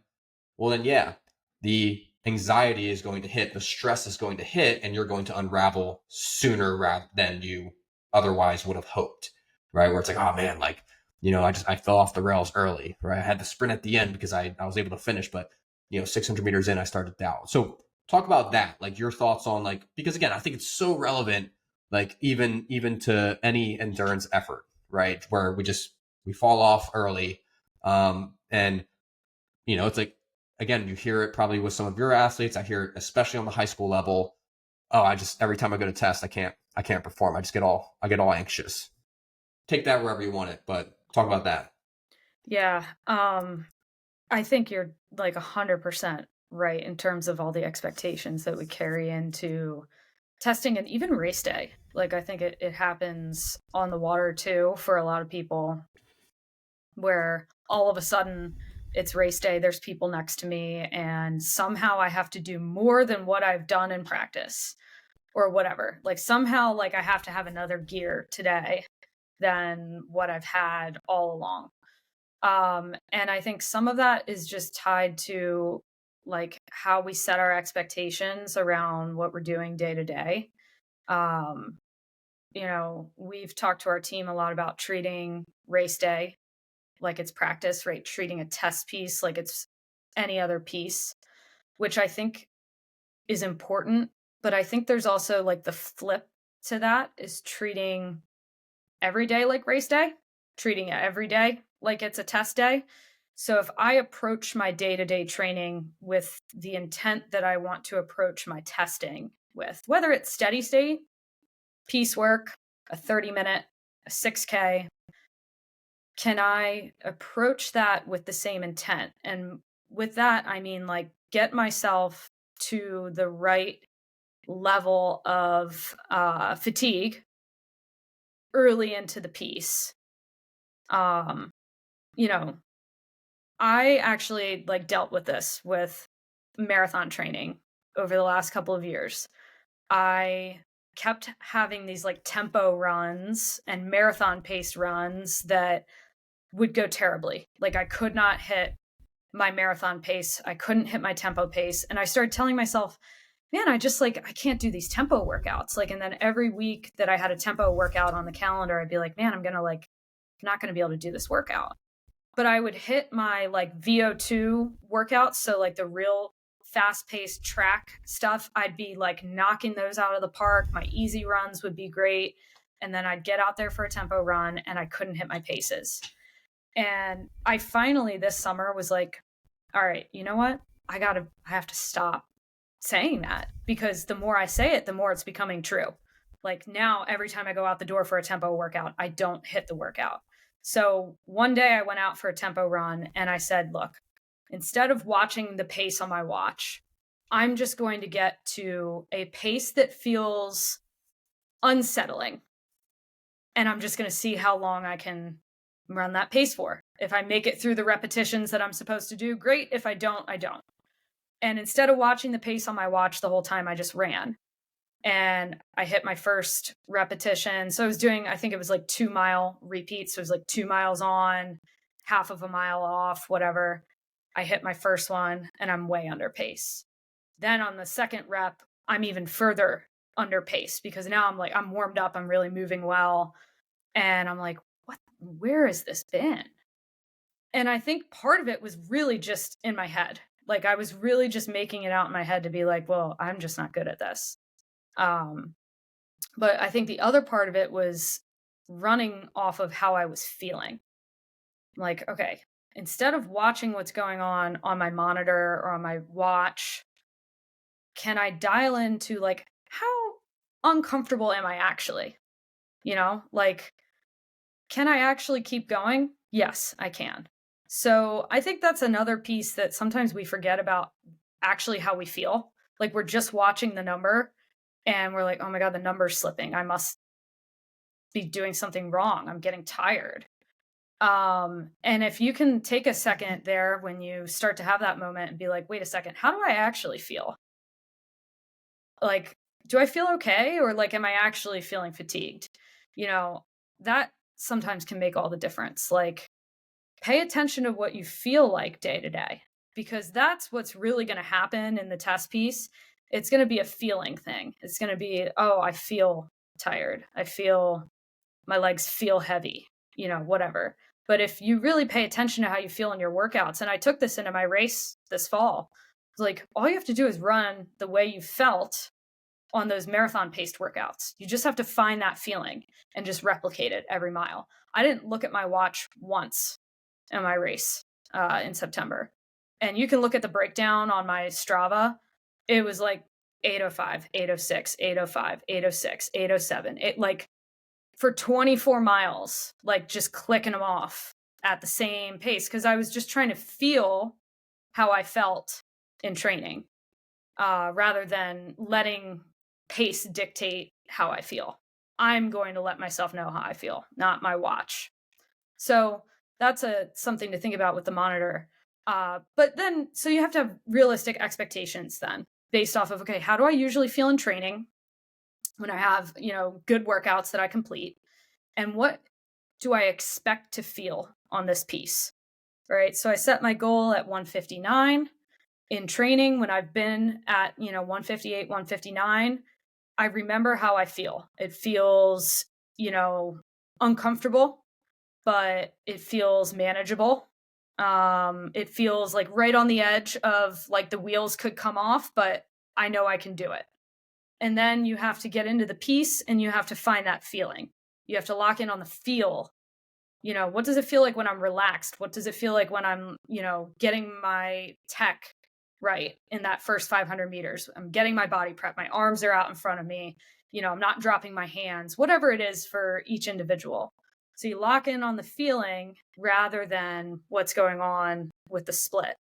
well then, yeah, the anxiety is going to hit, the stress is going to hit, and you're going to unravel sooner rather than you otherwise would have hoped, right? Where it's like, oh man, like, I fell off the rails early, right? I had to sprint at the end because I was able to finish, but 600 meters in, I started down. So talk about that, like your thoughts on, like, because again, I think it's so relevant, like even to any endurance effort, right? Where we fall off early. And it's like, again, you hear it probably with some of your athletes. I hear it especially on the high school level. Oh, every time I go to test, I can't perform. I get all anxious. Take that wherever you want it, but talk about that. Yeah. I think you're like 100% right in terms of all the expectations that we carry into testing and even race day. Like, I think it happens on the water too for a lot of people, where all of a sudden it's race day, there's people next to me, and somehow I have to do more than what I've done in practice or whatever. Like somehow like I have to have another gear today than what I've had all along. And I think some of that is just tied to like how we set our expectations around what we're doing day to day. Um, we've talked to our team a lot about treating race day like it's practice, right? Treating a test piece like it's any other piece, which I think is important. But I think there's also like the flip to that is treating every day like race day, treating it every day like it's a test day. So if I approach my day-to-day training with the intent that I want to approach my testing with, whether it's steady state, piecework, a 30-minute, a 6K, can I approach that with the same intent? And with that, I mean like get myself to the right level of fatigue early into the piece. You know, I actually like dealt with this with marathon training over the last couple of years. I kept having these like tempo runs and marathon pace runs that would go terribly. Like I could not hit my marathon pace. I couldn't hit my tempo pace. And I started telling myself, man, I just like, I can't do these tempo workouts. Like, and then every week that I had a tempo workout on the calendar, I'd be like, man, I'm not going to be able to do this workout. But I would hit my like VO2 workouts. So like the real fast paced track stuff, I'd be like knocking those out of the park. My easy runs would be great. And then I'd get out there for a tempo run and I couldn't hit my paces. And I finally this summer was like, all right, you know what? I have to stop saying that, because the more I say it, the more it's becoming true. Like now, every time I go out the door for a tempo workout, I don't hit the workout. So one day I went out for a tempo run and I said, look, instead of watching the pace on my watch, I'm just going to get to a pace that feels unsettling. And I'm just going to see how long I can run that pace for. If I make it through the repetitions that I'm supposed to do, great. If I don't, I don't. And instead of watching the pace on my watch the whole time, I just ran. And I hit my first repetition. So I was doing, I think it was like 2-mile repeats. So it was like 2 miles on, half of a mile off, whatever. I hit my first one and I'm way under pace. Then on the second rep, I'm even further under pace because now I'm warmed up. I'm really moving well. And I'm like, where has this been? And I think part of it was really just in my head. Like I was really just making it out in my head to be like, well, I'm just not good at this. But I think the other part of it was running off of how I was feeling. Like, okay, instead of watching what's going on my monitor or on my watch, can I dial into like, how uncomfortable am I actually? Like, can I actually keep going? Yes, I can. So I think that's another piece that sometimes we forget about, actually how we feel. Like we're just watching the number and we're like, oh my God, the number's slipping. I must be doing something wrong. I'm getting tired. And if you can take a second there when you start to have that moment and be like, wait a second, how do I actually feel? Like, do I feel okay? Or like, am I actually feeling fatigued? That sometimes can make all the difference. Like, pay attention to what you feel like day to day, because that's what's really going to happen in the test piece. It's going to be a feeling thing. It's going to be, oh, I feel tired. I feel my legs feel heavy, whatever. But if you really pay attention to how you feel in your workouts, and I took this into my race this fall, like all you have to do is run the way you felt on those marathon paced workouts. You just have to find that feeling and just replicate it every mile. I didn't look at my watch once in my race in September. And you can look at the breakdown on my Strava. It was like 805, 806, 805, 806, 807. It like for 24 miles, like just clicking them off at the same pace, because I was just trying to feel how I felt in training rather than letting pace dictate how I feel. I'm going to let myself know how I feel, not my watch. So that's something to think about with the monitor. But then, so you have to have realistic expectations then based off of, okay, how do I usually feel in training when I have, good workouts that I complete? And what do I expect to feel on this piece? Right. So I set my goal at 159 in training. When I've been at, 158, 159, I remember how I feel. It feels, uncomfortable, but it feels manageable. It feels like right on the edge of like the wheels could come off, but I know I can do it. And then you have to get into the piece and you have to find that feeling. You have to lock in on the feel. What does it feel like when I'm relaxed? What does it feel like when I'm, getting my tech right in that first 500 meters? I'm getting my body prep. My arms are out in front of me. I'm not dropping my hands, whatever it is for each individual. So you lock in on the feeling rather than what's going on with the split.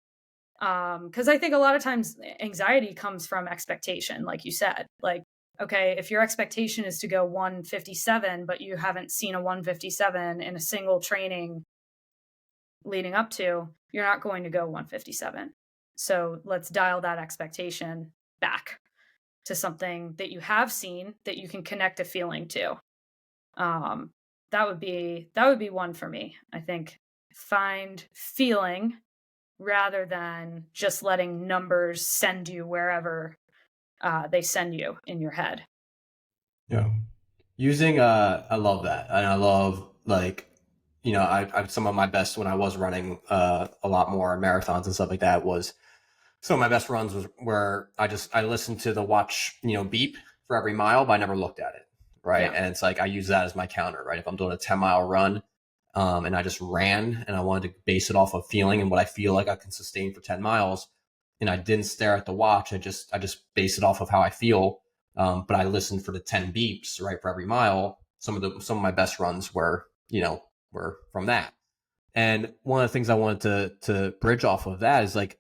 Because I think a lot of times anxiety comes from expectation, like you said. Like, okay, if your expectation is to go 157, but you haven't seen a 157 in a single training leading up to, you're not going to go 157. So let's dial that expectation back to something that you have seen that you can connect a feeling to. That would be one for me. I think find feeling rather than just letting numbers send you wherever they send you in your head. Yeah. Using I love that, and I love like I some of my best when I was running a lot more marathons and stuff like that was some of my best runs was where I listened to the watch beep for every mile, but I never looked at it, right? Yeah. And it's like I use that as my counter, right? If I'm doing a 10-mile run, and I just ran and I wanted to base it off of feeling and what I feel like I can sustain for 10 miles, and I didn't stare at the watch. I just base it off of how I feel. But I listened for the 10 beeps, right, for every mile. Some of my best runs were from that. And one of the things I wanted to bridge off of that is like,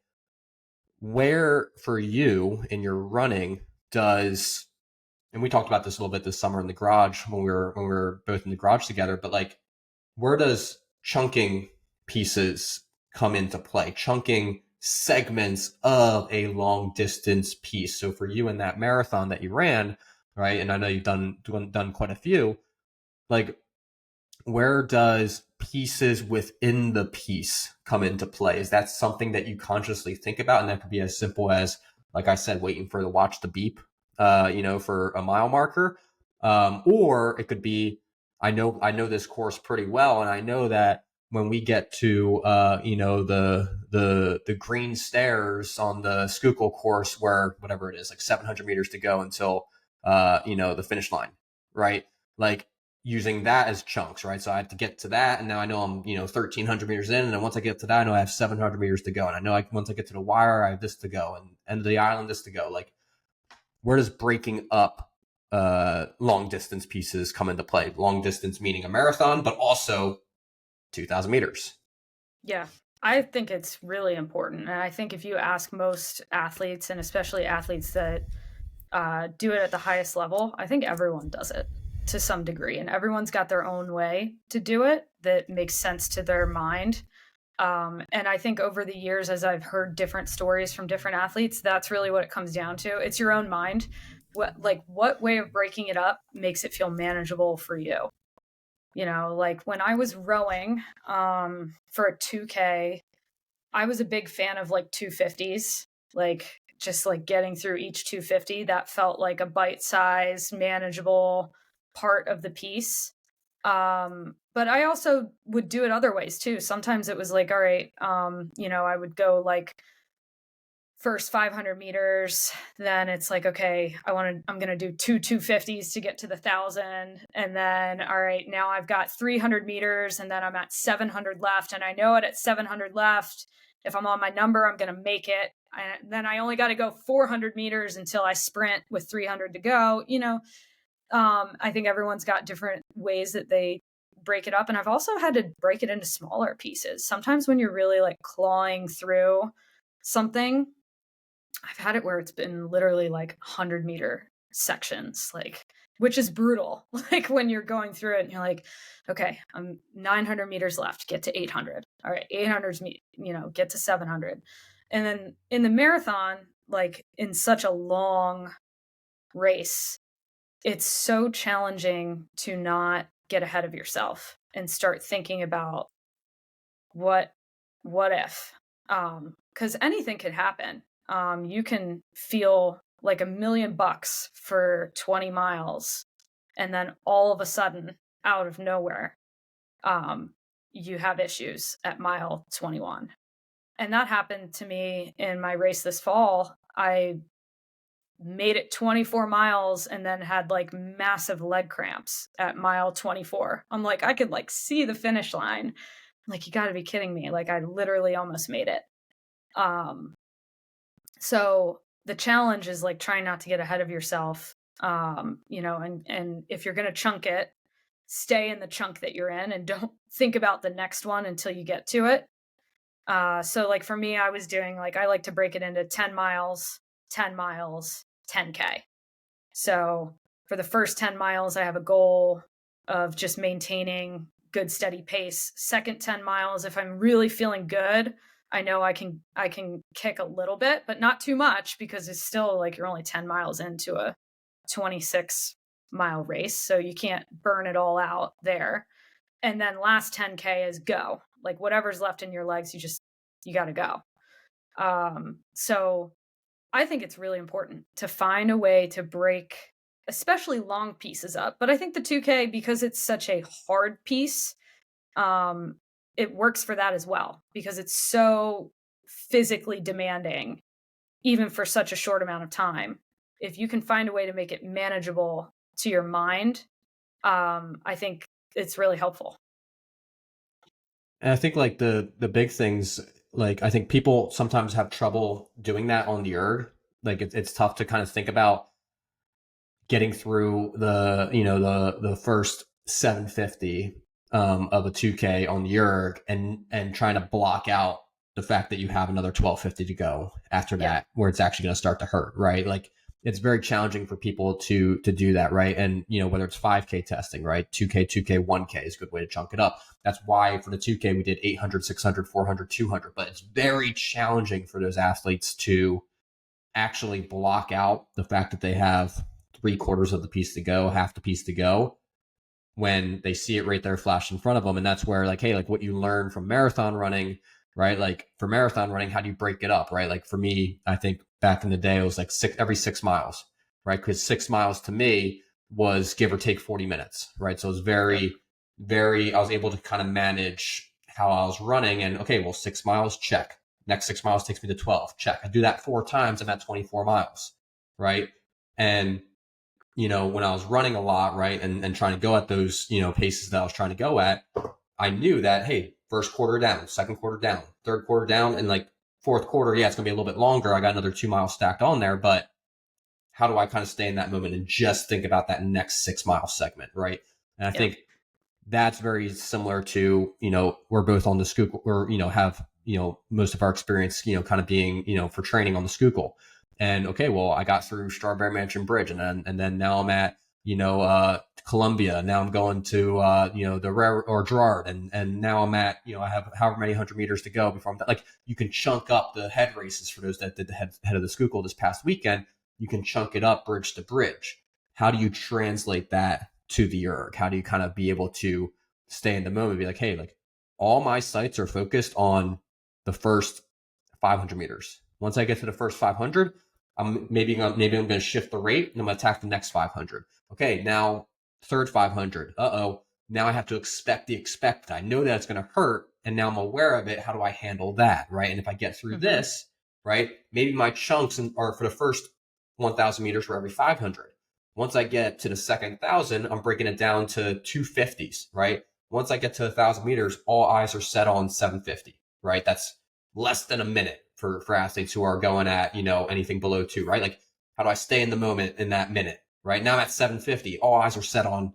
where for you in your running does, and we talked about this a little bit this summer in the garage when we were both in the garage together, but like, where does chunking pieces come into play? Chunking segments of a long distance piece. So for you in that marathon that you ran, right, and I know you've done quite a few, like, where does pieces within the piece come into play? Is that something that you consciously think about? And that could be as simple as, like I said, waiting for the watch to beep, for a mile marker. Or it could be, I know this course pretty well, and I know that when we get to the green stairs on the Schuylkill course, where whatever it is, like 700 meters to go until the finish line, right? Like, using that as chunks, right? So I have to get to that, and now I know I'm 1,300 meters in, and then once I get to that, I know I have 700 meters to go, and I know once I get to the wire, I have this to go, and end of the island, this to go. Like, where does breaking up long distance pieces come into play? Long distance meaning a marathon, but also 2,000 meters. Yeah, I think it's really important. And I think if you ask most athletes, and especially athletes that do it at the highest level, I think everyone does it to some degree. And everyone's got their own way to do it that makes sense to their mind. And I think over the years, as I've heard different stories from different athletes, that's really what it comes down to. It's your own mind. What way of breaking it up makes it feel manageable for you? Like when I was rowing for a 2K, I was a big fan of like 250s, like just like getting through each 250. That felt like a bite-sized, manageable part of the piece. But I also would do it other ways too. Sometimes it was like, all right, I would go like first 500 meters, then it's like, okay, I'm going to do 250s to get to the 1,000. And then, all right, now I've got 300 meters and then I'm at 700 left. And I know it at 700 left, if I'm on my number, I'm going to make it. And then I only got to go 400 meters until I sprint with 300 to go. I think everyone's got different ways that they break it up. And I've also had to break it into smaller pieces. Sometimes when you're really like clawing through something, I've had it where it's been literally like 100-meter sections. Like which is brutal. Like when you're going through it and you're like, okay, I'm 900 meters left, get to 800. All right, 800's get to 700. And then in the marathon, like in such a long race, it's so challenging to not get ahead of yourself and start thinking about what if, because anything could happen. You can feel like $1,000,000 for 20 miles, and then all of a sudden, out of nowhere, you have issues at mile 21. And that happened to me in my race this fall. I made it 24 miles and then had like massive leg cramps at mile 24. I'm like, I could like see the finish line. I'm like, you got to be kidding me. Like I literally almost made it. So the challenge is like trying not to get ahead of yourself, and if you're going to chunk it, stay in the chunk that you're in and don't think about the next one until you get to it. So like for me, I was doing like, I like to break it into 10 miles, 10 miles, 10K. So for the first 10 miles, I have a goal of just maintaining good, steady pace. Second 10 miles, if I'm really feeling good, I know I can kick a little bit, but not too much, because it's still like you're only 10 miles into a 26-mile race. So you can't burn it all out there. And then last 10K is go. Like whatever's left in your legs, you got to go. So I think it's really important to find a way to break, especially long pieces up. But I think the 2K, because it's such a hard piece, it works for that as well, because it's so physically demanding, even for such a short amount of time. If you can find a way to make it manageable to your mind, I think it's really helpful. And I think like the big things, like I think people sometimes have trouble doing that on the erg. Like it's tough to kind of think about getting through the first 750 of a 2K on the erg and trying to block out the fact that you have another 1250 to go after that, where it's actually going to start to hurt, right? Like it's very challenging for people to do that, right? And whether it's 5K testing, right? 2K, 1K is a good way to chunk it up. That's why for the 2K we did 800, 600, 400, 200. But it's very challenging for those athletes to actually block out the fact that they have 3/4 of the piece to go, half the piece to go, when they see it right there flash in front of them. And that's where like, hey, like what you learn from marathon running, right? Like for marathon running, how do you break it up, right? Like for me, I think back in the day, it was like every 6 miles, right? Because 6 miles to me was give or take 40 minutes, right? So it was very, I was able to kind of manage how I was running. And okay, well, 6 miles, check. Next 6 miles takes me to 12, check. I do that 4 times and that's 24 miles, right? And when I was running a lot, right, and trying to go at those, paces that I was trying to go at, I knew that, hey, first quarter down, second quarter down, third quarter down, and like fourth quarter, yeah, it's going to be a little bit longer. I got another 2 miles stacked on there, but how do I kind of stay in that moment and just think about that next 6 mile segment, right? And I think that's very similar to, we're both on the Schuylkill, or, have, most of our experience, kind of being, for training on the Schuylkill. And okay, well, I got through Strawberry Mansion Bridge, and then now I'm at Columbia. Now I'm going to the Rare or Gerard, and now I'm at I have however many 100 meters to go before I'm done. Like you can chunk up the head races for those that did the head of the Schuylkill this past weekend. You can chunk it up bridge to bridge. How do you translate that to the erg? How do you kind of be able to stay in the moment? Be like, hey, like all my sights are focused on the first 500 meters. Once I get to the first 500, I'm going to shift the rate and I'm going to attack the next 500. Okay, now third 500. Now I have to expect the expected. I know that it's going to hurt, and now I'm aware of it. How do I handle that, right? And if I get through this, right, maybe my chunks are for the first 1,000 meters for every 500. Once I get to the second 1,000, I'm breaking it down to 250s, right? Once I get to 1,000 meters, all eyes are set on 750, right? That's less than a minute for athletes who are going at, anything below 2, right? Like, how do I stay in the moment in that minute, right? Now I'm at 750. All eyes are set on,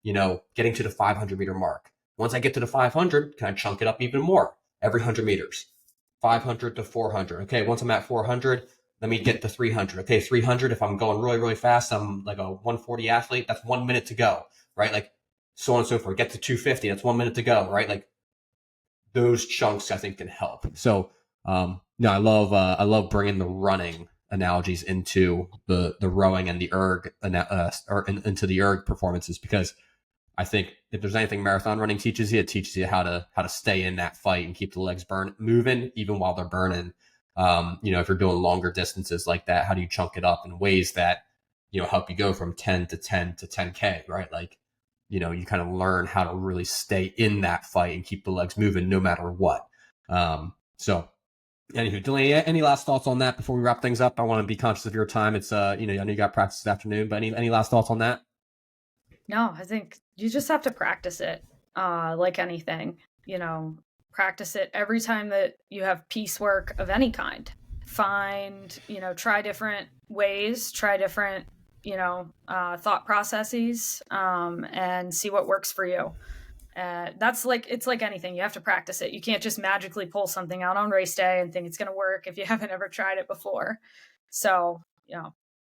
getting to the 500 meter mark. Once I get to the 500, can I chunk it up even more? Every 100 meters, 500 to 400. Okay, once I'm at 400, let me get to 300. Okay, 300. If I'm going really, really fast, I'm like a 140 athlete. That's 1 minute to go, right? Like so on and so forth. Get to 250. That's 1 minute to go, right? Like those chunks I think can help. So, no, I love bringing the running analogies into the rowing and the erg, or into the erg performances, because I think if there's anything marathon running teaches you, it teaches you how to stay in that fight and keep the legs moving even while they're burning. If you're doing longer distances like that, how do you chunk it up in ways that, help you go from 10 to 10 to 10K, right? Like, you kind of learn how to really stay in that fight and keep the legs moving no matter what. So anywho, Delaney, any last thoughts on that before we wrap things up? I want to be conscious of your time. It's, I know you got practice this afternoon, but any last thoughts on that? No, I think you just have to practice it, like anything, practice it every time that you have piecework of any kind. Find, try different ways, try different, thought processes, and see what works for you. It's like anything. You have to practice it. You can't just magically pull something out on race day and think it's going to work if you haven't ever tried it before. So,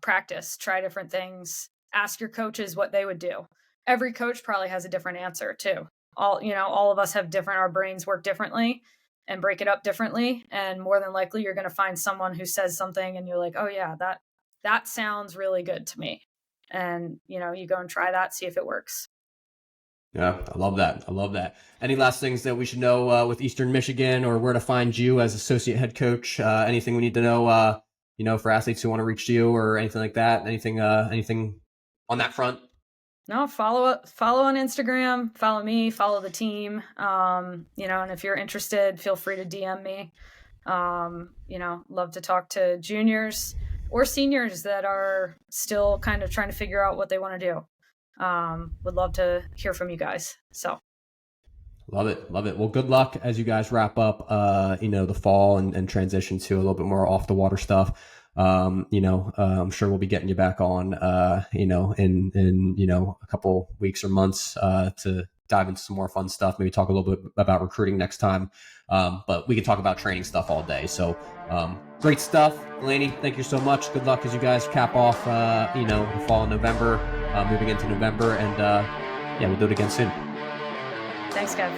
practice, try different things. Ask your coaches what they would do. Every coach probably has a different answer too. All of us have our brains work differently and break it up differently. And more than likely you're going to find someone who says something and you're like, oh yeah, that sounds really good to me. And, you go and try that, see if it works. Yeah, I love that. Any last things that we should know with Eastern Michigan, or where to find you as associate head coach? Anything we need to know, for athletes who want to reach you or anything like that? Anything on that front? No, follow on Instagram, follow me, follow the team. And if you're interested, feel free to DM me. Love to talk to juniors or seniors that are still kind of trying to figure out what they want to do. Would love to hear from you guys. So. Love it. Well, good luck as you guys wrap up, the fall and transition to a little bit more off the water stuff. I'm sure we'll be getting you back on, in a couple weeks or months, to dive into some more fun stuff, maybe talk a little bit about recruiting next time. But we can talk about training stuff all day. So, great stuff. Delaney, thank you so much. Good luck as you guys cap off, the fall in November, moving into November, and, we'll do it again soon. Thanks, Kev.